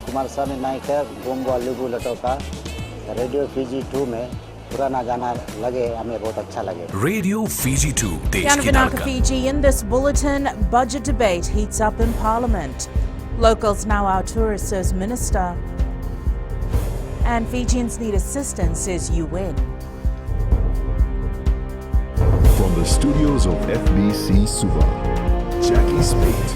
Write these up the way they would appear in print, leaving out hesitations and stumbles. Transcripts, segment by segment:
कुमार स्वामी नायक गोंगो लुगु लटोका radio FIJI 2 में पुराना गाना लगे हमें बहुत अच्छा लगे. Radio FIJI 2 देश की धड़कन. FIJI in this bulletin, budget debate heats up in Parliament. Locals now our tourist, says Minister. And Fijians need assistance, says UN. From the studios of FBC Suva, Jackie Spate.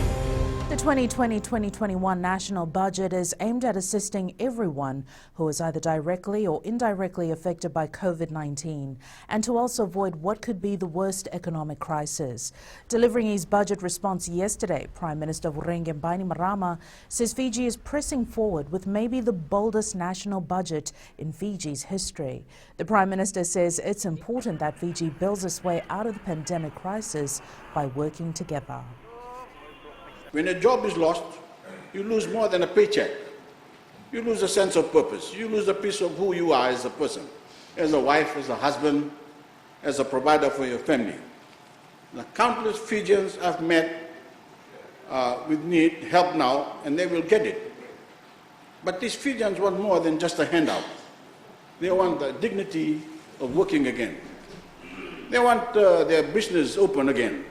The 2020-2021 national budget is aimed at assisting everyone who is either directly or indirectly affected by COVID-19 and to also avoid what could be the worst economic crisis. Delivering his budget response yesterday, Prime Minister Bainimarama says Fiji is pressing forward with maybe the boldest national budget in Fiji's history. The Prime Minister says it's important that Fiji builds its way out of the pandemic crisis by working together. When a job is lost, you lose more than a paycheck. You lose a sense of purpose. You lose a piece of who you are as a person, as a wife, as a husband, as a provider for your family. The countless Fijians I've met with need help now, and they will get it. But these Fijians want more than just a handout. They want the dignity of working again. They want their business open again.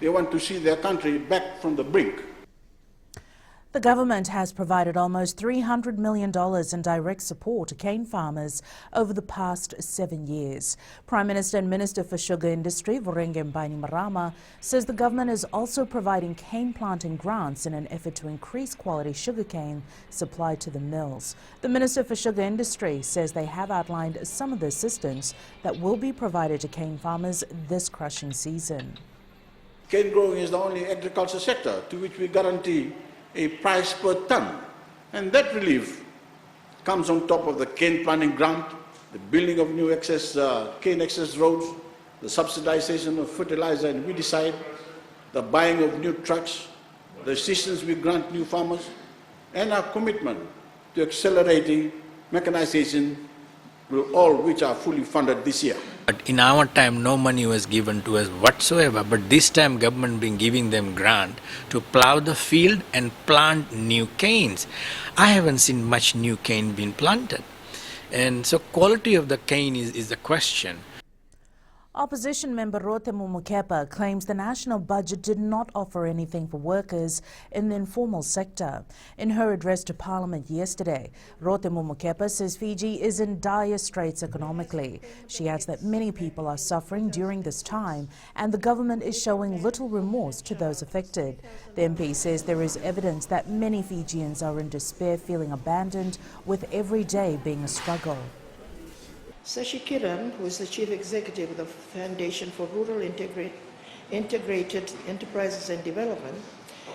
They want to see their country back from the brink. The government has provided almost $300 million in direct support to cane farmers over the past 7 years. Prime Minister and Minister for Sugar Industry, Bainimarama, says the government is also providing cane planting grants in an effort to increase quality sugarcane supplied to the mills. The Minister for Sugar Industry says they have outlined some of the assistance that will be provided to cane farmers this crushing season. Cane growing is the only agriculture sector to which we guarantee a price per ton. And that relief comes on top of the cane planting grant, the building of new cane access roads, the subsidization of fertilizer and weedicide, the buying of new trucks, the assistance we grant new farmers, and our commitment to accelerating mechanization, all which are fully funded this year. But in our time, no money was given to us whatsoever. But this time, government been giving them grant to plow the field and plant new canes. I haven't seen much new cane being planted. And so quality of the cane is the question. Opposition member KEPA claims the national budget did not offer anything for workers in the informal sector. In her address to Parliament yesterday, KEPA says Fiji is in dire straits economically. She adds that many people are suffering during this time and the government is showing little remorse to those affected. The MP says there is evidence that many Fijians are in despair, feeling abandoned, with every day being a struggle. Sashi Kiran, who is the Chief Executive of the Foundation for Rural Integrated Enterprises and Development,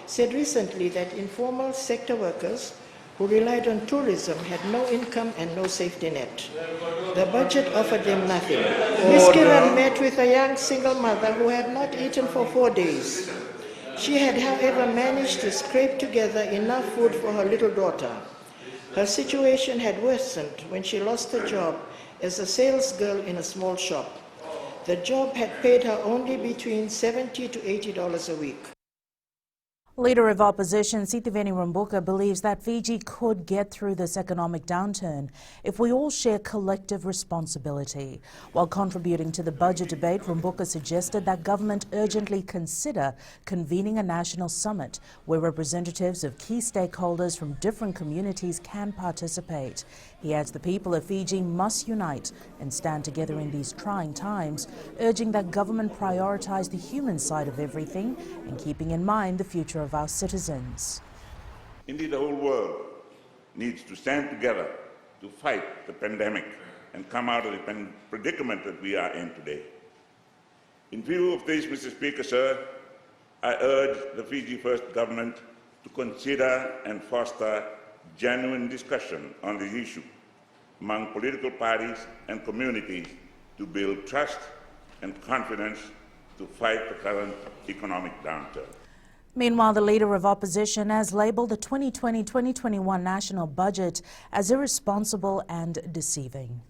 said recently that informal sector workers who relied on tourism had no income and no safety net. The budget offered them nothing. Ms. Kiran met with a young single mother who had not eaten for 4 days. She had, however, managed to scrape together enough food for her little daughter. Her situation had worsened when she lost her job as a sales girl in a small shop. The job had paid her only between $70 to $80 a week. Leader of opposition SITIVENI believes that Fiji could get through this economic downturn if we all share collective responsibility. While contributing to the budget debate, Rambuka suggested that government urgently consider convening a national summit where representatives of key stakeholders from different communities can participate. He adds the people of Fiji must unite and stand together in these trying times, urging that government prioritize the human side of everything and keeping in mind the future of our citizens. Indeed, the whole world needs to stand together to fight the pandemic and come out of the predicament that we are in today. In view of this, Mr. Speaker, sir, I urge the Fiji First government to consider and foster genuine discussion on the issue among political parties and communities to build trust and confidence to fight the current economic downturn. Meanwhile, the Leader of Opposition has labelled the 2020-2021 national budget as irresponsible and deceiving.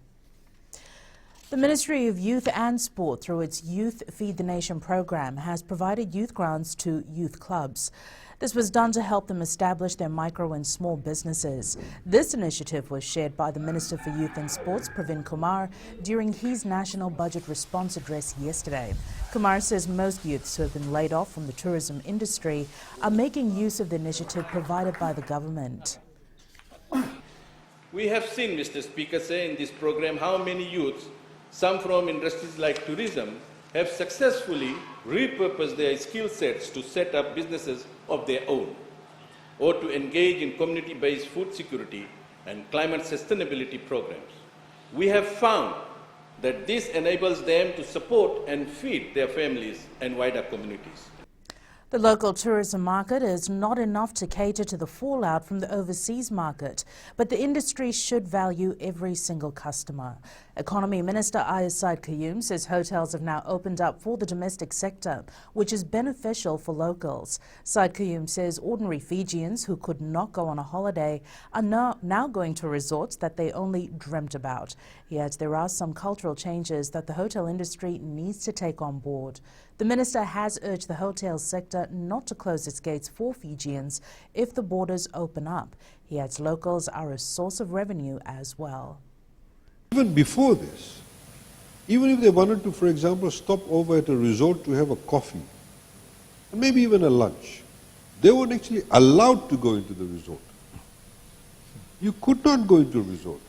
The Ministry of Youth and Sport, through its Youth Feed the Nation program, has provided youth grants to youth clubs. This was done to help them establish their micro and small businesses. This initiative was shared by the Minister for Youth and Sports, Pravin Kumar, during his National Budget Response address yesterday. Kumar says most youths who have been laid off from the tourism industry are making use of the initiative provided by the government. We have seen, Mr. Speaker, say in this program how many youths, some from industries like tourism, have successfully repurposed their skill sets to set up businesses of their own, or to engage in community-based food security and climate sustainability programs. We have found that this enables them to support and feed their families and wider communities. The local tourism market is not enough to cater to the fallout from the overseas market, but the industry should value every single customer. Economy Minister Said Qayyum says hotels have now opened up for the domestic sector, which is beneficial for locals. Said Qayyum says ordinary Fijians who could not go on a holiday are now going to resorts that they only dreamt about. He adds there are some cultural changes that the hotel industry needs to take on board. The minister has urged the hotel sector not to close its gates for Fijians if the borders open up. He adds locals are a source of revenue as well. Even before this, even if they wanted to, for example, stop over at a resort to have a coffee, and maybe even a lunch, they weren't actually allowed to go into the resort. You could not go into a resort.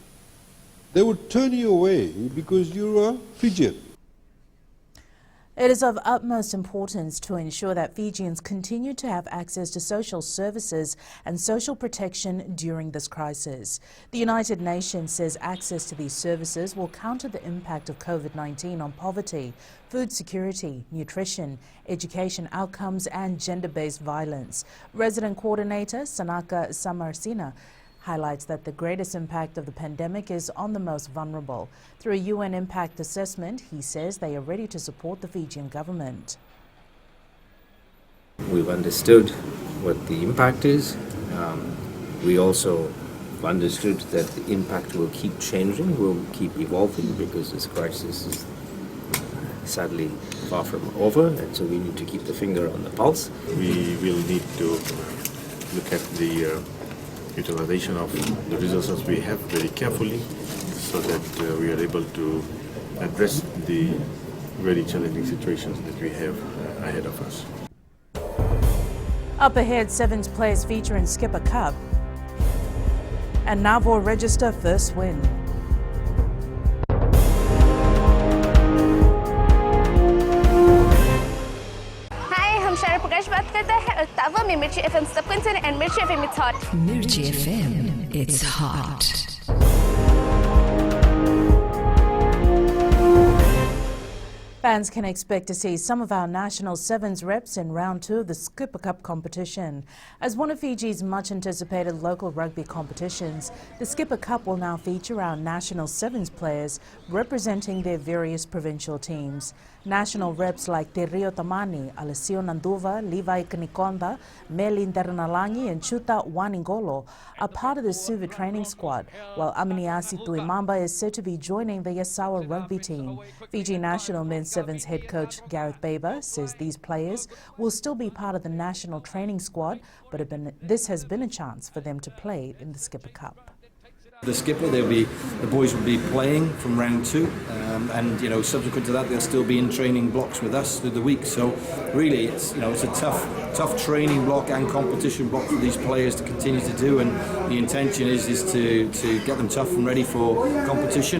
They would turn you away because you're a Fijian. It is of utmost importance to ensure that Fijians continue to have access to social services and social protection during this crisis. The United Nations says access to these services will counter the impact of COVID-19 on poverty, food security, nutrition, education outcomes and gender-based violence. Resident Coordinator Sanaka Samarsina highlights that the greatest impact of the pandemic is on the most vulnerable. Through a UN impact assessment, he says they are ready to support the Fijian government. We've understood what the impact is. We also understood that the impact will keep changing, will keep evolving because this crisis is sadly far from over, and so we need to keep the finger on the pulse. We will need to look at the utilization of the resources we have very carefully so that we are able to address the very challenging situations that we have ahead of us. Up ahead, Sevens players feature in Skipper Cup and NAVUA register first win. Mirchi FM subcontinent and Mirchi FM it's hot. Mirchi FM, it's hot. Fans can expect to see some of our national sevens reps in round 2 of the Skipper Cup competition. As one of Fiji's much anticipated local rugby competitions, the Skipper Cup will now feature our national sevens players representing their various provincial teams. National reps like Te Rio Tamani, Alessio Nanduva, Levi Kanikonda, Melin Ternalangi and Chuta Waningolo are part of the Suva training squad, while Aminiasi Tuimamba is said to be joining the Yasawa rugby team. Fiji national men's sevens head coach Gareth Baber says these players will still be part of the national training squad, but this has been a chance for them to play in the Skipper Cup. The skipper, the boys will be playing from round 2, and subsequent to that they'll still be in training blocks with us through the week. So really, it's a tough training block and competition block for these players to continue to do, and the intention is to get them tough and ready for competition.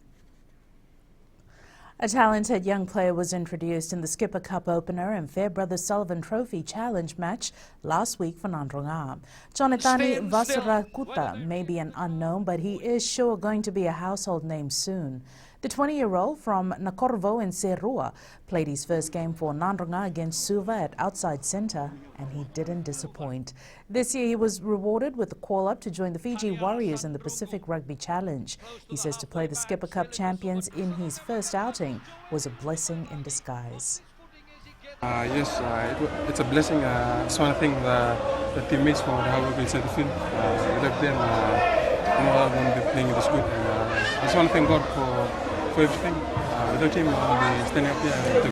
A talented young player was introduced in the Skipper Cup opener and Fairbrother Sullivan Trophy Challenge match last week for Nandronga. Jonatani Vasarakuta may be an unknown, but he is sure going to be a household name soon. The 20-year-old from Nakorvo in Serua played his first game for Nandronga against Suva at outside centre, and he didn't disappoint. This year he was rewarded with a call-up to join the Fiji Warriors in the Pacific Rugby Challenge. He says to play the Skipper Cup champions in his first outing was a blessing in disguise. Yes, it's a blessing. It's one thing the teammates for how we inside the field. Without them, I wouldn't be playing this good. I just want to thank God for everything. the team will be standing up here.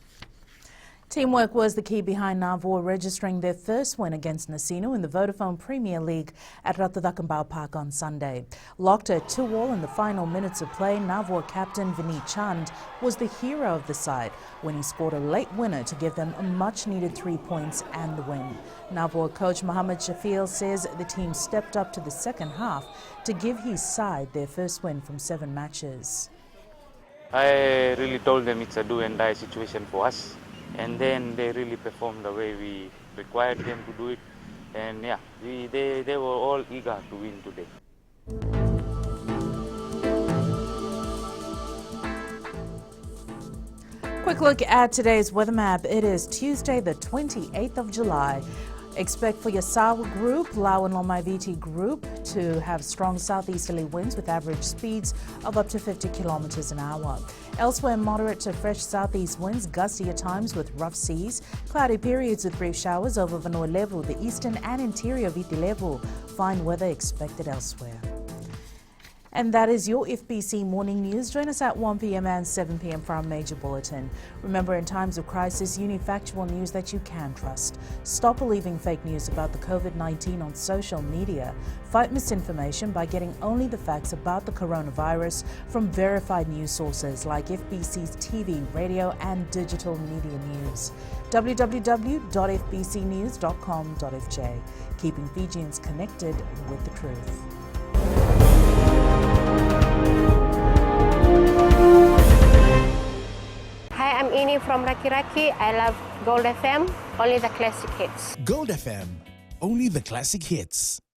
Teamwork was the key behind NAVUA registering their first win against NASINU in the Vodafone Premier League at Ratadakambao Park on Sunday. Locked at 2-2 in the final minutes of play, NAVUA captain Vinny Chand was the hero of the side when he scored a late winner to give them a much-needed 3 points and the win. NAVUA coach Mohamed Shafiel says the team stepped up to the second half to give his side their first win from 7 matches. I really told them it's a do-and-die situation for us. And then they really performed the way we required them to do it. And yeah, they were all eager to win today. Quick look at today's weather map. It is Tuesday, the 28th of July. Expect for your Sawa group, Lau and Lomaiviti group to have strong southeasterly winds with average speeds of up to 50 kilometers an hour. Elsewhere, moderate to fresh southeast winds, gusty at times with rough seas, cloudy periods with brief showers over Vanua Levu, the eastern and interior Viti Levu. Fine weather expected elsewhere. And that is your FBC Morning News. Join us at 1 p.m. and 7 p.m. for our major bulletin. Remember, in times of crisis, you need factual news that you can trust. Stop believing fake news about the COVID-19 on social media. Fight misinformation by getting only the facts about the coronavirus from verified news sources like FBC's TV, radio and digital media news. www.fbcnews.com.fj. Keeping Fijians connected with the truth. Hi, I'm Ini from Raki Raki. I love Gold FM, only the classic hits. Gold FM, only the classic hits.